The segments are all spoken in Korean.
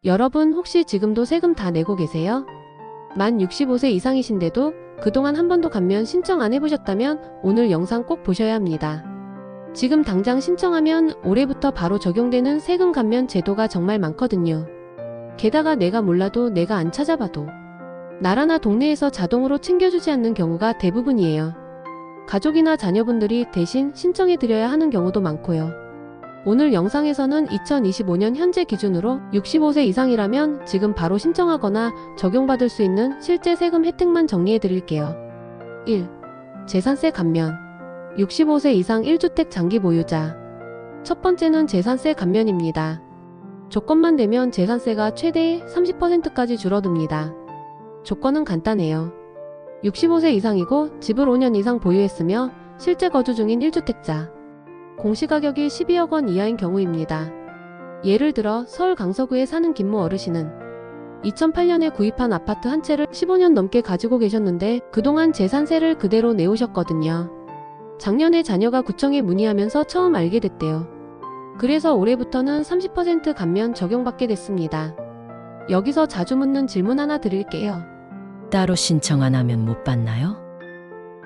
여러분 혹시 지금도 세금 다 내고 계세요? 만 65세 이상이신데도 그동안 한 번도 감면 신청 안 해보셨다면 오늘 영상 꼭 보셔야 합니다. 지금 당장 신청하면 올해부터 바로 적용되는 세금 감면 제도가 정말 많거든요. 게다가 내가 몰라도 내가 안 찾아봐도 나라나 동네에서 자동으로 챙겨주지 않는 경우가 대부분이에요. 가족이나 자녀분들이 대신 신청해드려야 하는 경우도 많고요. 오늘 영상에서는 2025년 현재 기준으로 65세 이상이라면 지금 바로 신청하거나 적용받을 수 있는 실제 세금 혜택만 정리해드릴게요. 1. 재산세 감면. 65세 이상 1주택 장기 보유자. 첫 번째는 재산세 감면입니다. 조건만 되면 재산세가 최대 30%까지 줄어듭니다. 조건은 간단해요. 65세 이상이고 집을 5년 이상 보유했으며 실제 거주 중인 1주택자. 공시가격이 12억 원 이하인 경우입니다. 예를 들어 서울 강서구에 사는 김모 어르신은 2008년에 구입한 아파트 한 채를 15년 넘게 가지고 계셨는데 그동안 재산세를 그대로 내오셨거든요. 작년에 자녀가 구청에 문의하면서 처음 알게 됐대요. 그래서 올해부터는 30% 감면 적용받게 됐습니다. 여기서 자주 묻는 질문 하나 드릴게요. 따로 신청 안 하면 못 받나요?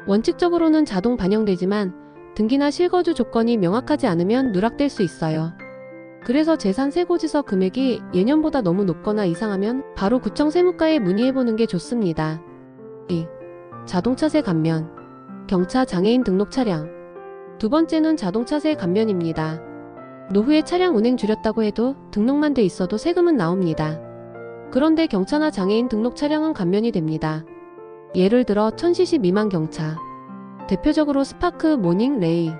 원칙적으로는 자동 반영되지만 등기나 실거주 조건이 명확하지 않으면 누락될 수 있어요. 그래서 재산세고지서 금액이 예년보다 너무 높거나 이상하면 바로 구청 세무과에 문의해보는 게 좋습니다. 2. 자동차세 감면. 경차 장애인 등록 차량. 두 번째는 자동차세 감면입니다. 노후에 차량 운행 줄였다고 해도 등록만 돼 있어도 세금은 나옵니다. 그런데 경차나 장애인 등록 차량은 감면이 됩니다. 예를 들어 1000cc 미만 경차. 대표적으로 스파크, 모닝, 레이.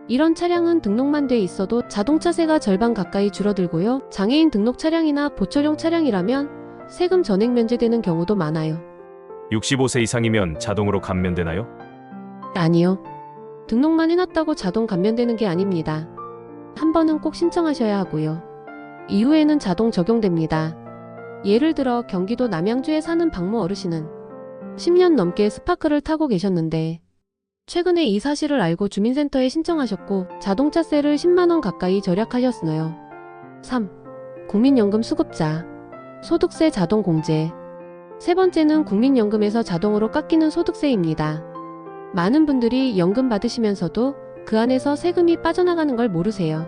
이런 차량은 등록만 돼 있어도 자동차세가 절반 가까이 줄어들고요. 장애인 등록 차량이나 보철용 차량이라면 세금 전액 면제되는 경우도 많아요. 65세 이상이면 자동으로 감면되나요? 아니요. 등록만 해놨다고 자동 감면되는 게 아닙니다. 한 번은 꼭 신청하셔야 하고요. 이후에는 자동 적용됩니다. 예를 들어 경기도 남양주에 사는 박모 어르신은 10년 넘게 스파크를 타고 계셨는데 최근에 이 사실을 알고 주민센터에 신청하셨고 자동차세를 10만원 가까이 절약하셨어요. 3. 국민연금 수급자. 소득세 자동 공제. 세 번째는 국민연금에서 자동으로 깎이는 소득세입니다. 많은 분들이 연금 받으시면서도 그 안에서 세금이 빠져나가는 걸 모르세요.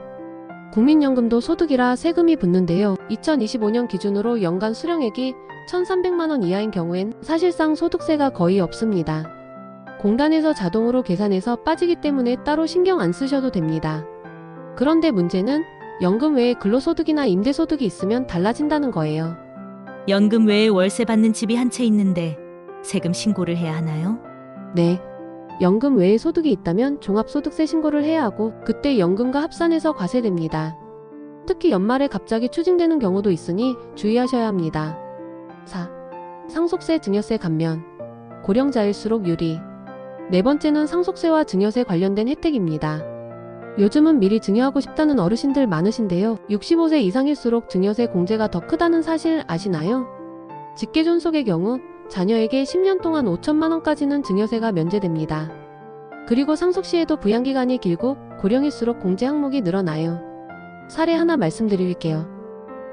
국민연금도 소득이라 세금이 붙는데요. 2025년 기준으로 연간 수령액이 1,300만원 이하인 경우엔 사실상 소득세가 거의 없습니다. 공단에서 자동으로 계산해서 빠지기 때문에 따로 신경 안 쓰셔도 됩니다. 그런데 문제는 연금 외에 근로소득이나 임대소득이 있으면 달라진다는 거예요. 연금 외에 월세 받는 집이 한 채 있는데 세금 신고를 해야 하나요? 네. 연금 외에 소득이 있다면 종합소득세 신고를 해야 하고 그때 연금과 합산해서 과세됩니다. 특히 연말에 갑자기 추징되는 경우도 있으니 주의하셔야 합니다. 4. 상속세 증여세 감면. 고령자일수록 유리. 네 번째는 상속세와 증여세 관련된 혜택입니다. 요즘은 미리 증여하고 싶다는 어르신들 많으신데요. 65세 이상일수록 증여세 공제가 더 크다는 사실 아시나요? 직계존속의 경우 자녀에게 10년 동안 5천만원까지는 증여세가 면제됩니다. 그리고 상속 시에도 부양기간이 길고 고령일수록 공제 항목이 늘어나요. 사례 하나 말씀드릴게요.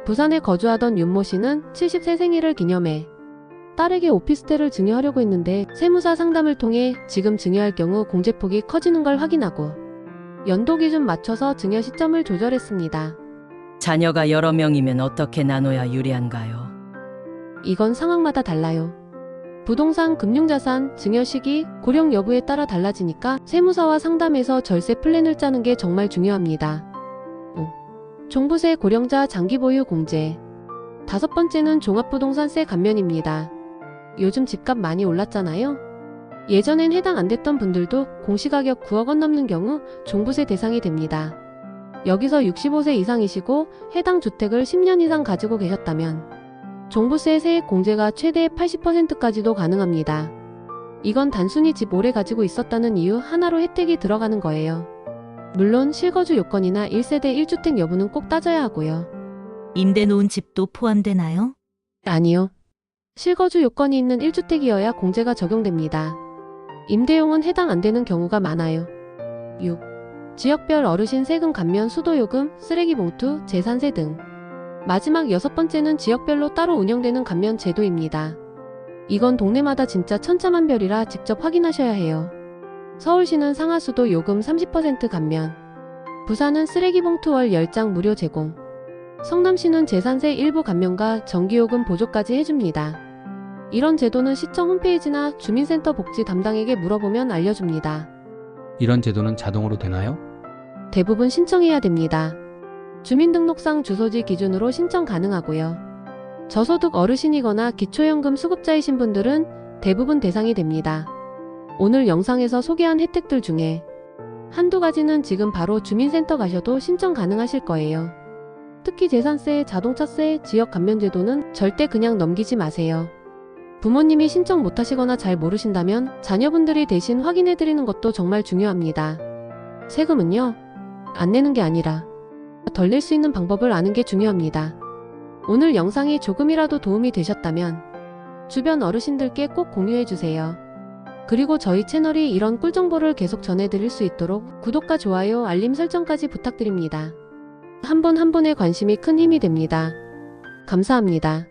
부산에 거주하던 윤모 씨는 70세 생일을 기념해 딸에게 오피스텔을 증여하려고 했는데 세무사 상담을 통해 지금 증여할 경우 공제폭이 커지는 걸 확인하고 연도 기준 맞춰서 증여 시점을 조절했습니다. 자녀가 여러 명이면 어떻게 나눠야 유리한가요? 이건 상황마다 달라요. 부동산, 금융자산, 증여 시기, 고령 여부에 따라 달라지니까 세무사와 상담해서 절세 플랜을 짜는 게 정말 중요합니다. 5. 종부세 고령자 장기 보유 공제. 다섯 번째는 종합부동산세 감면입니다. 요즘 집값 많이 올랐잖아요. 예전엔 해당 안 됐던 분들도 공시가격 9억 원 넘는 경우 종부세 대상이 됩니다. 여기서 65세 이상이시고 해당 주택을 10년 이상 가지고 계셨다면 종부세 세액 공제가 최대 80%까지도 가능합니다. 이건 단순히 집 오래 가지고 있었다는 이유 하나로 혜택이 들어가는 거예요. 물론 실거주 요건이나 1세대 1주택 여부는 꼭 따져야 하고요. 임대 놓은 집도 포함되나요? 아니요. 실거주 요건이 있는 1주택이어야 공제가 적용됩니다. 임대용은 해당 안 되는 경우가 많아요. 6. 지역별 어르신 세금 감면 수도요금, 쓰레기 봉투, 재산세 등. 마지막 6번째는 지역별로 따로 운영되는 감면 제도입니다. 이건 동네마다 진짜 천차만별이라 직접 확인하셔야 해요. 서울시는 상하수도 요금 30% 감면, 부산은 쓰레기 봉투 월 10장 무료 제공, 성남시는 재산세 일부 감면과 전기요금 보조까지 해줍니다. 이런 제도는 시청 홈페이지나 주민센터 복지 담당에게 물어보면 알려줍니다. 이런 제도는 자동으로 되나요? 대부분 신청해야 됩니다. 주민등록상 주소지 기준으로 신청 가능하고요. 저소득 어르신이거나 기초연금 수급자이신 분들은 대부분 대상이 됩니다. 오늘 영상에서 소개한 혜택들 중에 한두 가지는 지금 바로 주민센터 가셔도 신청 가능하실 거예요. 특히 재산세, 자동차세, 지역 감면제도는 절대 그냥 넘기지 마세요. 부모님이 신청 못하시거나 잘 모르신다면 자녀분들이 대신 확인해드리는 것도 정말 중요합니다. 세금은요, 안 내는 게 아니라 덜 낼 수 있는 방법을 아는 게 중요합니다. 오늘 영상이 조금이라도 도움이 되셨다면 주변 어르신들께 꼭 공유해주세요. 그리고 저희 채널이 이런 꿀정보를 계속 전해드릴 수 있도록 구독과 좋아요, 알림 설정까지 부탁드립니다. 한 분 한 분의 관심이 큰 힘이 됩니다. 감사합니다.